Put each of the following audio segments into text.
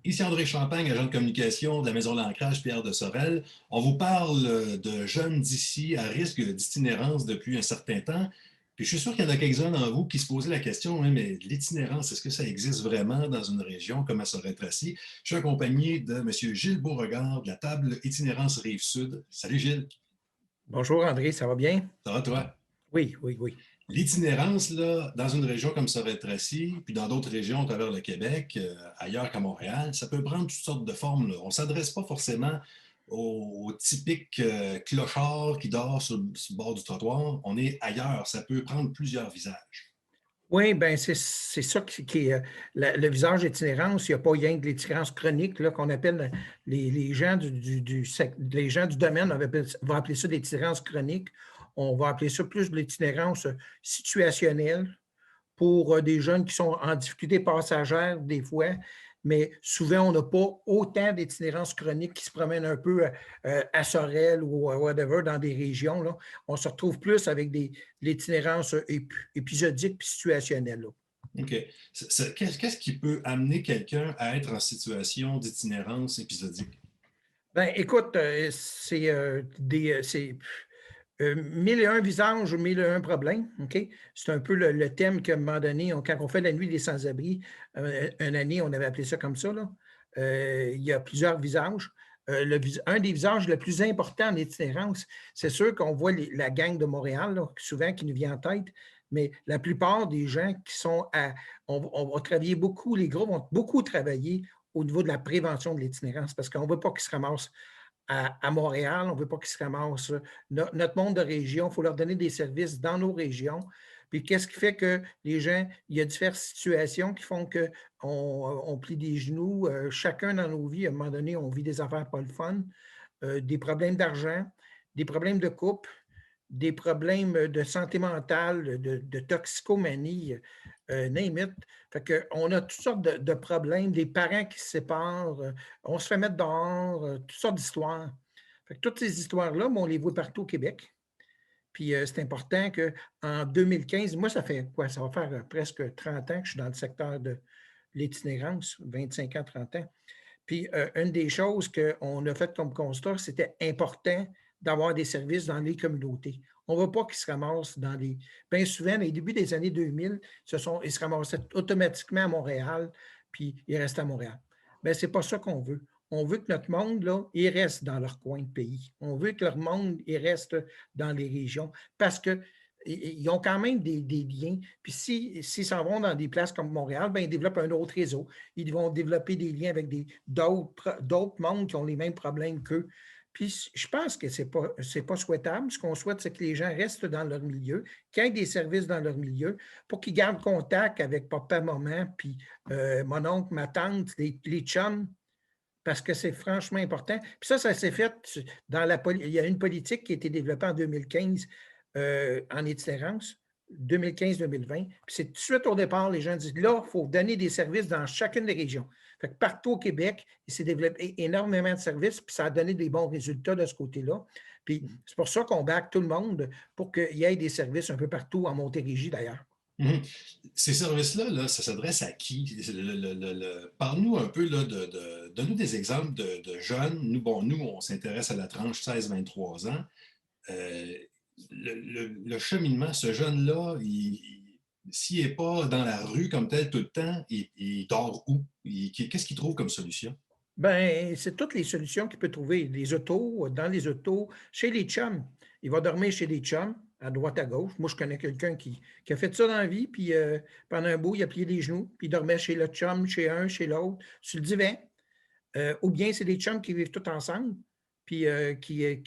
Ici André Champagne, agent de communication de la Maison L'Ancrage Pierre de Sorel. On vous parle de jeunes d'ici à risque d'itinérance depuis un certain temps. Puis je suis sûr qu'il y en a quelques-uns d'entre vous qui se posaient la question, hein, mais l'itinérance, est-ce que ça existe vraiment dans une région comme à Sorel-Tracy? Je suis accompagné de M. Gilles Beauregard de la table Itinérance Rive-Sud. Salut Gilles, Bonjour André, ça va bien? ça va toi? Oui, oui, oui. L'itinérance, là, dans une région comme Sorel-Tracy, puis dans d'autres régions à travers le Québec, ailleurs qu'à Montréal, ça peut prendre toutes sortes de formes, là. On ne s'adresse pas forcément au typique clochard qui dort sur le bord du trottoir. On est ailleurs. Ça peut prendre plusieurs visages. Oui, bien, c'est ça qui est le visage d'itinérance. Il n'y a pas rien de l'itinérance chronique là, qu'on appelle les gens les gens du domaine vont appeler ça l'itinérance chronique. On va appeler ça plus de l'itinérance situationnelle pour des jeunes qui sont en difficulté passagère des fois, mais souvent, on n'a pas autant d'itinérance chronique qui se promènent un peu à Sorel ou whatever dans des régions. Là. On se retrouve plus avec de l'itinérance épisodique et situationnelle. Là. OK. Qu'est-ce qui peut amener quelqu'un à être en situation d'itinérance épisodique? Ben, écoute, c'est 1001 visages ou 1001 problèmes. OK? C'est un peu le thème qu'à un moment donné, quand on fait la nuit des sans-abri, une année, on avait appelé ça comme ça. Là. Il y a plusieurs visages. Un des visages le plus important en itinérance, c'est sûr qu'on voit la gang de Montréal, là, souvent qui nous vient en tête, mais la plupart des gens qui sont on va travailler beaucoup, les groupes vont beaucoup travailler au niveau de la prévention de l'itinérance parce qu'on ne veut pas qu'ils se ramassent à Montréal, on ne veut pas qu'ils se ramassent. Notre monde de région, il faut leur donner des services dans nos régions. Puis qu'est-ce qui fait que les gens, il y a diverses situations qui font qu'on plie des genoux. Chacun dans nos vies, à un moment donné, on vit des affaires pas le fun, des problèmes d'argent, des problèmes de couple, des problèmes de santé mentale, de toxicomanie, name it. Fait qu'on a toutes sortes de problèmes, des parents qui se séparent, on se fait mettre dehors, toutes sortes d'histoires. Fait que toutes ces histoires-là, on les voit partout au Québec. Puis c'est important qu'en 2015, moi, ça fait quoi? Ça va faire presque 30 ans que je suis dans le secteur de l'itinérance, 25 ans, 30 ans. Puis une des choses qu'on a faites comme constat, c'était important d'avoir des services dans les communautés. On ne veut pas qu'ils se ramassent dans les. Bien souvent, dans les débuts des années 2000, ils se ramassaient automatiquement à Montréal, puis ils restent à Montréal. Bien, ce n'est pas ça qu'on veut. On veut que notre monde, là, il reste dans leur coin de pays. On veut que leur monde, il reste dans les régions parce que ils ont quand même des liens. Puis s'ils s'en vont dans des places comme Montréal, bien, ils développent un autre réseau. Ils vont développer des liens avec d'autres mondes qui ont les mêmes problèmes qu'eux. Puis je pense que ce n'est pas souhaitable. Ce qu'on souhaite, c'est que les gens restent dans leur milieu, qu'ils aient des services dans leur milieu pour qu'ils gardent contact avec papa, maman, puis mon oncle, ma tante, les chums, parce que c'est franchement important. Puis ça s'est fait dans il y a une politique qui a été développée en 2015 en itinérance, 2015-2020. Puis c'est tout de suite au départ, les gens disent, là, il faut donner des services dans chacune des régions. Fait que partout au Québec, il s'est développé énormément de services, puis ça a donné des bons résultats de ce côté-là. Puis c'est pour ça qu'on back tout le monde pour qu'il y ait des services un peu partout en Montérégie, d'ailleurs. Mhm. Ces services-là, là, ça s'adresse à qui? Parle-nous un peu, là, donne-nous des exemples de jeunes. Nous, on s'intéresse à la tranche 16-23 ans. Euh, le cheminement, ce jeune-là, s'il n'est pas dans la rue comme tel tout le temps, il dort où? Qu'est-ce qu'il trouve comme solution? Ben, c'est toutes les solutions qu'il peut trouver. Les autos, dans les autos, chez les chums. Il va dormir chez des chums, à droite, à gauche. Moi, je connais quelqu'un qui a fait ça dans la vie, puis pendant un bout, il a plié les genoux, puis il dormait chez le chum, chez un, chez l'autre, sur le divan. Ou bien c'est des chums qui vivent tous ensemble, puis qui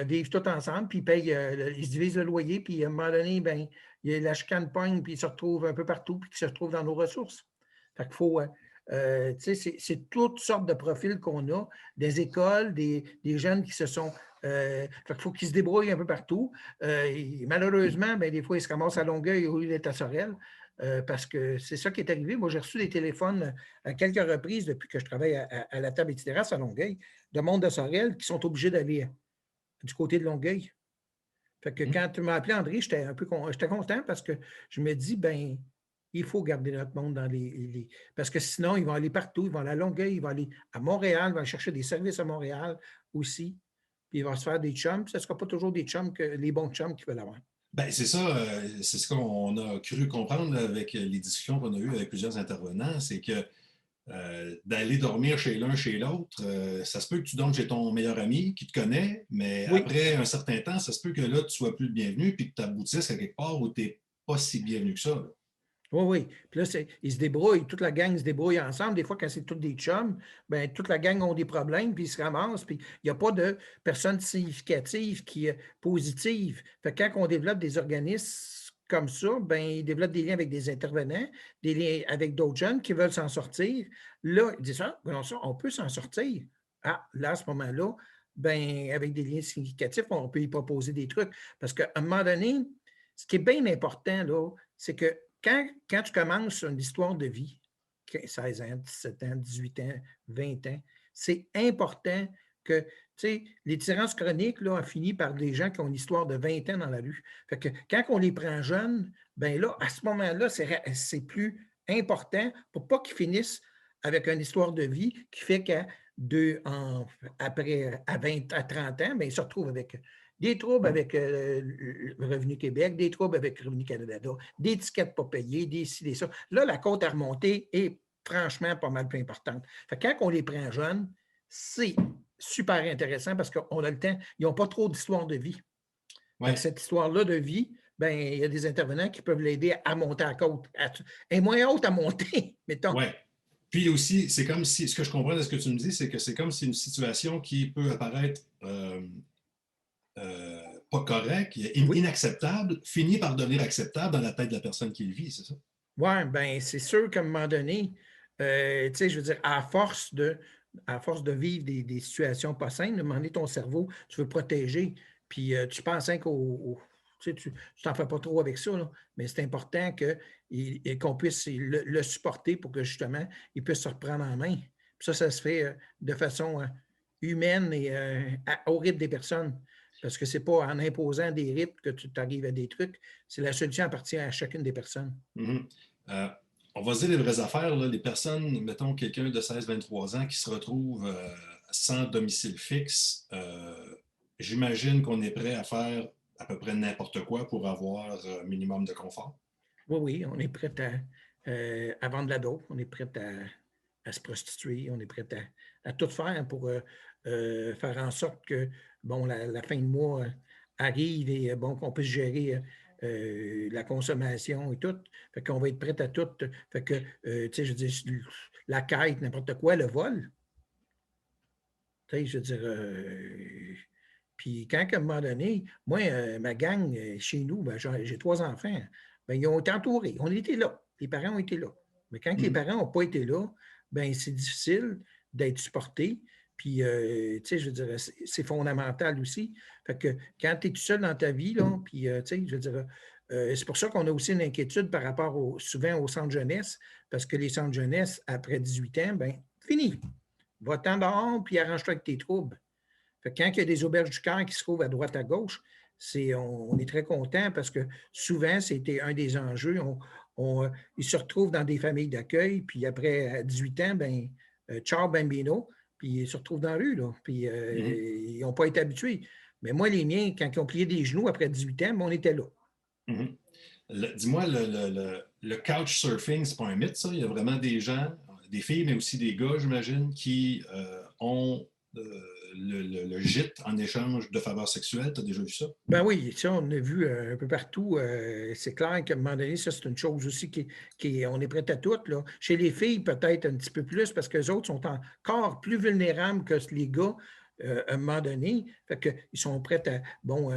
vivent tous ensemble, puis ils se divisent le loyer, puis à un moment donné, ben, il y a la chicane pogne, puis ils se retrouvent un peu partout, puis ils se retrouvent dans nos ressources. Fait qu'il faut, c'est toutes sortes de profils qu'on a, des écoles, des jeunes qui se sont. Fait qu'il faut qu'ils se débrouillent un peu partout. Et malheureusement, ben, des fois, ils se ramassent à Longueuil au lieu d'être à Sorel. Parce que c'est ça qui est arrivé. Moi, j'ai reçu des téléphones à quelques reprises depuis que je travaille à la table itinérance à Longueuil, de monde de Sorel qui sont obligés d'aller du côté de Longueuil. Fait que quand tu m'as appelé, André, j'étais content parce que je me dis, ben Il faut garder notre monde dans parce que sinon, ils vont aller partout. Ils vont aller à Longueuil, ils vont aller à Montréal, ils vont aller chercher des services à Montréal aussi. Puis ils vont se faire des chums. Ce ne sera pas toujours des chums que les bons chums qui veulent avoir. Ben, c'est ça, c'est ce qu'on a cru comprendre là, avec les discussions qu'on a eues avec plusieurs intervenants, c'est que d'aller dormir chez l'un, chez l'autre, ça se peut que tu dormes chez ton meilleur ami qui te connaît, mais Oui, après un certain temps, ça se peut que là, tu sois plus le bienvenu puis que tu aboutisses à quelque part où tu n'es pas si bienvenu que ça. Là. oui, oui. Puis là, ils se débrouillent, toute la gang se débrouille ensemble. Des fois, quand c'est tous des chums, ben, toute la gang ont des problèmes, puis ils se ramassent, puis il n'y a pas de personne significative qui est positive. Fait que quand on développe des organismes comme ça, ben, ils développent des liens avec des intervenants, des liens avec d'autres jeunes qui veulent s'en sortir. Là, ils disent, ah, non, ça, on peut s'en sortir. Ah, là, à ce moment-là, ben, avec des liens significatifs, on peut y proposer des trucs. Parce qu'à un moment donné, ce qui est bien important, là, c'est que quand tu commences une histoire de vie, 16 ans, 17 ans, 18 ans, 20 ans, c'est important que, tu sais, l'itinérance chronique là, a fini par des gens qui ont une histoire de 20 ans dans la rue. Fait que quand on les prend jeunes, ben là, à ce moment-là, c'est plus important pour pas qu'ils finissent avec une histoire de vie qui fait après, à 20, à 30 ans, ben, ils se retrouvent avec des troubles avec le Revenu Québec, des troubles avec Revenu Canada, des tickets pas payés, des ci, des ça. Là, la côte à remonter est franchement pas mal plus importante. Fait que quand on les prend jeunes, c'est super intéressant parce qu'on a le temps. Ils n'ont pas trop d'histoire de vie. Fait que Ouais, cette histoire-là de vie, ben, il y a des intervenants qui peuvent l'aider à monter à la côte. Elle est moins haute à monter, mettons. ouais. Puis aussi, c'est comme si, ce que je comprends de ce que tu me dis, c'est que c'est comme si une situation qui peut apparaître pas correcte, Oui. inacceptable, finit par devenir acceptable dans la tête de la personne qui le vit, c'est ça? Oui, bien, c'est sûr qu'à un moment donné, tu sais, je veux dire, à force de vivre des situations pas saines, à un moment donné, ton cerveau, tu veux protéger, puis tu penses hein, tu sais, tu t'en fais pas trop avec ça, là, mais c'est important qu'on puisse le supporter pour que justement, il puisse se reprendre en main. Puis ça se fait de façon humaine et au rythme des personnes. Parce que c'est pas en imposant des rythmes que tu arrives à des trucs. C'est la solution appartient à chacune des personnes. Mhm. Euh, on va se dire les vraies affaires, là, les personnes, mettons quelqu'un de 16-23 ans qui se retrouve sans domicile fixe, j'imagine qu'on est prêt à faire à peu près n'importe quoi pour avoir un minimum de confort. Oui, oui, on est prêt à vendre la dope, on est prêt à se prostituer, on est prêt à tout faire pour faire en sorte que bon, la fin de mois arrive et bon, qu'on puisse gérer la consommation et tout. Fait qu'on va être prêt à tout. Fait que, tu sais, je veux dire, la quête, n'importe quoi, le vol. Tu sais, je veux dire, puis quand, à un moment donné, moi, ma gang, chez nous, ben, j'ai 3 enfants, ben, ils ont été entourés. On était là. Les parents ont été là. Mais quand les Mhm. parents n'ont pas été là, ben, c'est difficile d'être supporté. Puis, tu sais, je veux dire, c'est fondamental aussi. Fait que quand tu es tout seul dans ta vie, là, puis, tu sais, je veux dire, c'est pour ça qu'on a aussi une inquiétude par rapport souvent au centre jeunesse, parce que les centres jeunesse, après 18 ans, ben, fini. Va-t'en dehors, puis arrange-toi avec tes troubles. Fait que quand il y a des auberges du cœur qui se trouvent à droite, à gauche, on est très content parce que souvent, c'était un des enjeux. Ils se retrouvent dans des familles d'accueil, puis après à 18 ans, ben, ciao bambino, puis ils se retrouvent dans la rue, là, puis Mhm. ils n'ont pas été habitués. Mais moi, les miens, quand ils ont plié des genoux après 18 ans, ben, on était là. Mhm. Dis-moi, le couch surfing, c'est pas un mythe, ça? Il y a vraiment des gens, des filles, mais aussi des gars, j'imagine, qui ont le gîte en échange de faveurs sexuelles. Tu as déjà vu ça? Ben oui, ça, on a vu un peu partout. C'est clair qu'à un moment donné, ça, c'est une chose aussi on est prêt à tout, là. Chez les filles, peut-être un petit peu plus, parce que les autres sont encore plus vulnérables que les gars à un moment donné. Fait qu'ils sont prêts bon,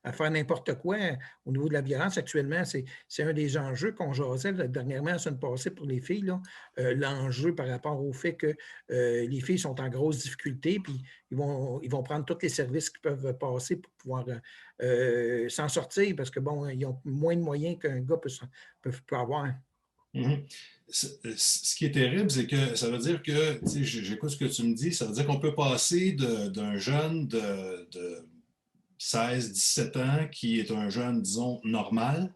à faire n'importe quoi au niveau de la violence. Actuellement, c'est un des enjeux qu'on jasait dernièrement, la semaine passée pour les filles, là. L'enjeu par rapport au fait que les filles sont en grosse difficulté, puis ils vont prendre tous les services qui peuvent passer pour pouvoir s'en sortir parce que, bon, ils ont moins de moyens qu'un gars peut avoir. Mhm. Ce qui est terrible, c'est que ça veut dire que, tu sais, j'écoute ce que tu me dis, ça veut dire qu'on peut passer d'un jeune de 16-17 ans qui est un jeune, disons, normal,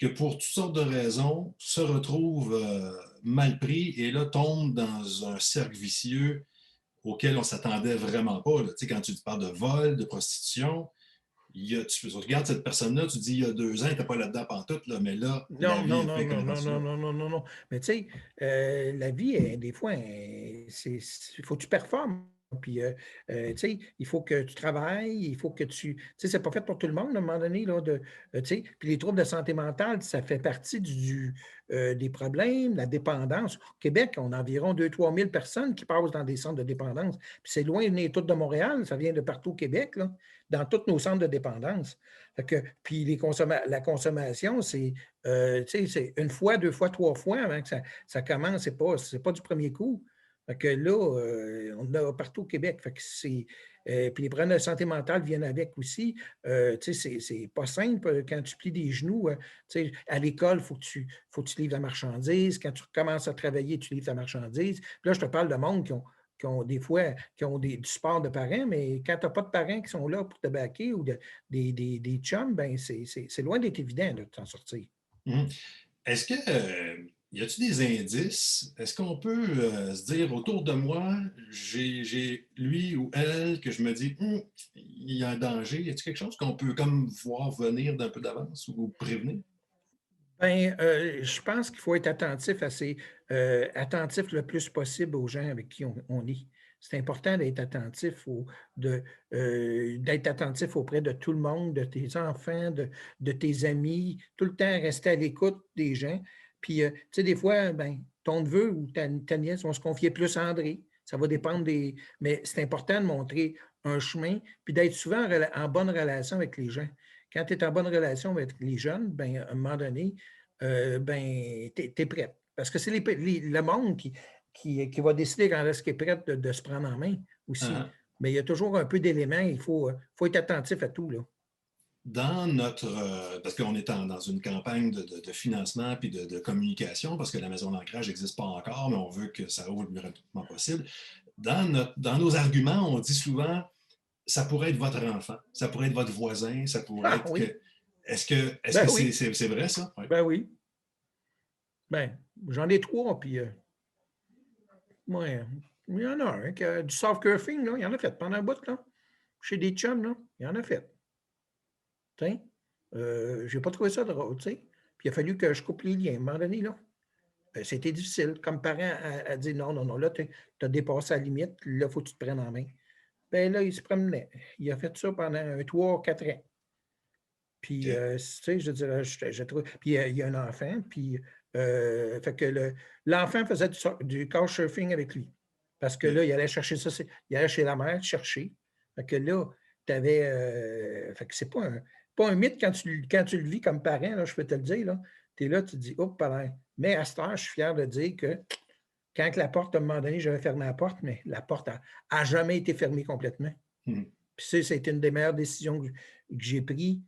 que pour toutes sortes de raisons, se retrouvent mal pris et là tombent dans un cercle vicieux auquel on s'attendait vraiment pas. Là. Tu sais, quand tu parles de vol, de prostitution, tu regardes cette personne-là, tu dis il y a 2 ans, elle n'était pas là-dedans pantoute, là, mais là, la Non, vie non, est non, fait non, qu'elle rend non, non, ça. non, non, non, non. Mais tu sais, la vie, des fois, il faut que tu performes. Puis, tu sais, il faut que tu travailles, il faut que tu. Tu sais, c'est pas fait pour tout le monde, à un moment donné, là, tu sais. Puis les troubles de santé mentale, ça fait partie des problèmes, la dépendance. Au Québec, on a environ 2 000 à 3 000 personnes qui passent dans des centres de dépendance. Puis c'est loin de venir toutes de Montréal, ça vient de partout au Québec, là, dans tous nos centres de dépendance. Fait que, puis la consommation, tu sais, c'est une fois, 2 fois, 3 fois avant que ça commence. C'est pas du premier coup. Fait que là, on en a partout au Québec. Fait que puis les problèmes de santé mentale viennent avec aussi. Tu sais, c'est pas simple quand tu plies des genoux. Tu sais, à l'école, faut que tu livres la marchandise. Quand tu commences à travailler, tu livres ta marchandise. Puis là, je te parle de monde qui ont des fois du support de parents, mais quand tu n'as pas de parents qui sont là pour te baquer ou des chums, ben c'est loin d'être évident de t'en sortir. Mhm. Est-ce que, y a-t-il des indices? Est-ce qu'on peut se dire autour de moi, j'ai lui ou elle que je me dis, il y a un danger. Y a-t-il quelque chose qu'on peut comme voir venir d'un peu d'avance ou prévenir? Ben, je pense qu'il faut être attentif le plus possible aux gens avec qui on est. C'est important d'être attentif auprès de tout le monde, de tes enfants, de tes amis, tout le temps rester à l'écoute des gens. Puis, tu sais, des fois, ben, ton neveu ou ta nièce vont se confier plus à André. Ça va dépendre des. Mais c'est important de montrer un chemin, puis d'être souvent en bonne relation avec les gens. Quand tu es en bonne relation avec les jeunes, ben, à un moment donné, ben, tu es prête. Parce que c'est le monde qui va décider quand est-ce qu'il est prêt de se prendre en main aussi. Hein? Mais il y a toujours un peu d'éléments, il faut être attentif à tout, là. Dans notre, parce qu'on est dans une campagne de financement puis de communication, parce que la maison d'ancrage n'existe pas encore, mais on veut que ça ouvre le plus rapidement possible. Dans nos arguments, on dit souvent, ça pourrait être votre enfant, ça pourrait être votre voisin, ça pourrait Ah être que. oui, Est-ce que ben c'est oui, c'est vrai ça? Oui. ben oui. Ben, j'en ai 3, puis moi, il y en a un qui a du soft surfing, là, il en a fait pendant un bout, là. Chez des chums, là, il en a fait. Tiens, j'ai pas trouvé ça drôle, tu sais. Puis il a fallu que je coupe les liens à un moment donné, là. C'était difficile, comme parent, à dire non, non, non, là, tu as dépassé la limite, là, il faut que tu te prennes en main. Ben là, il se promenait. Il a fait ça pendant 3 ou 4 ans. Puis, OK. tu sais, je dirais, je trouve. Puis, il y a un enfant, puis, fait que l'enfant faisait du couchsurfing avec lui. Parce que OK. là, il allait chercher ça, il allait chez la mère chercher. Fait que là, tu avais. Fait que c'est pas un mythe quand tu le vis comme parent, là, je peux te le dire. Là. Tu es là, tu te dis, oups, pardon. Mais à cette heure, je suis fier de dire que quand la porte, à un moment donné, j'avais fermé la porte, mais la porte a jamais été fermée complètement. Mhm. Puis ça, c'était une des meilleures décisions que j'ai prises.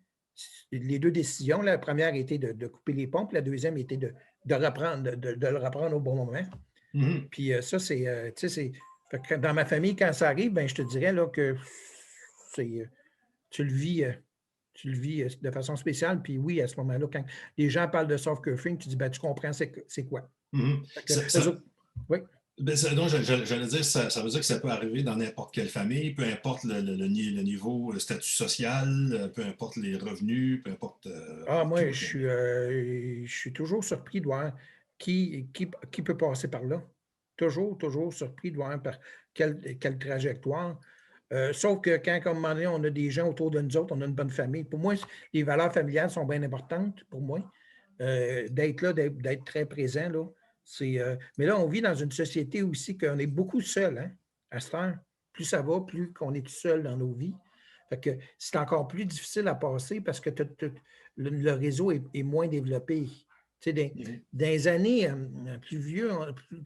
Les 2 décisions, la première était de couper les pompes, la deuxième était de reprendre, de le reprendre au bon moment. Mhm. Puis ça, tu sais, fait que dans ma famille, quand ça arrive, ben, je te dirais là, que tu le vis, de façon spéciale. Puis oui, à ce moment-là, quand les gens parlent de soft curfing, tu dis, ben, tu comprends c'est quoi. Mhm. Fait que, eux autres, oui. Ben, donc, j'allais dire, ça veut dire que ça peut arriver dans n'importe quelle famille, peu importe le niveau, le statut social, peu importe les revenus, peu importe Ah, moi, tout. je suis toujours surpris de voir qui peut passer par là. Toujours, toujours surpris de voir par quelle trajectoire. Sauf que quand, comme un moment donné, on a des gens autour de nous autres, on a une bonne famille. Pour moi, les valeurs familiales sont bien importantes pour moi. D'être là, d'être très présent, là. Mais là, on vit dans une société aussi qu'on est beaucoup seul, hein, à cette heure. Plus ça va, plus qu'on est tout seul dans nos vies. Fait que c'est encore plus difficile à passer parce que le réseau est moins développé. Tu sais, Mhm. dans les années plus vieux,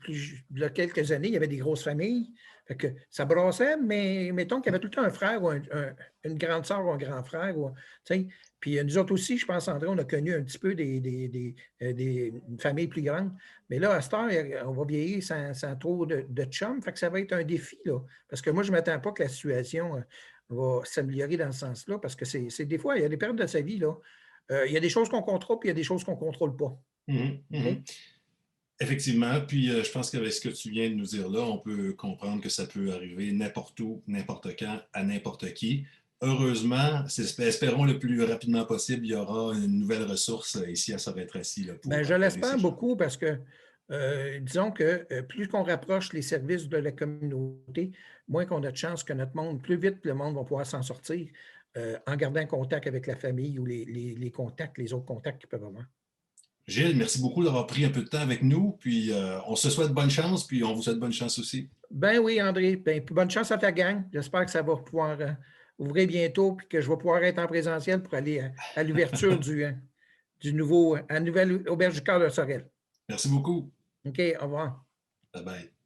il y a quelques années, il y avait des grosses familles. Fait que ça brassait, mais mettons qu'il y avait tout le temps un frère ou une grande sœur ou un grand frère. Tu sais. Puis nous autres aussi, je pense, André, on a connu un petit peu une famille plus grande. Mais là, à cette heure, on va vieillir sans trop de chums. Fait que ça va être un défi, là. Parce que moi, je ne m'attends pas que la situation va s'améliorer dans ce sens-là, parce que c'est des fois, il y a des périodes de sa vie, là, Il y a des choses qu'on contrôle, puis il y a des choses qu'on ne contrôle pas. Mhm, OK? mhm. Effectivement, puis je pense qu'avec ce que tu viens de nous dire là, on peut comprendre que ça peut arriver n'importe où, n'importe quand, à n'importe qui. Heureusement, espérons le plus rapidement possible, il y aura une nouvelle ressource ici à Sorel-Tracy là, Ben, pour je aider ces l'espère gens. beaucoup parce que, disons que plus qu'on rapproche les services de la communauté, moins qu'on a de chances que notre monde, plus vite le monde va pouvoir s'en sortir en gardant contact avec la famille ou les contacts, les autres contacts qu'ils peuvent avoir. Gilles, merci beaucoup d'avoir pris un peu de temps avec nous, puis on se souhaite bonne chance, puis on vous souhaite bonne chance aussi. Ben oui, André. Ben, puis bonne chance à ta gang. J'espère que ça va pouvoir ouvrir bientôt puis que je vais pouvoir être en présentiel pour aller à l'ouverture du nouveau, à la nouvelle auberge du cœur de Sorel. Merci beaucoup. OK, au revoir. Bye bye.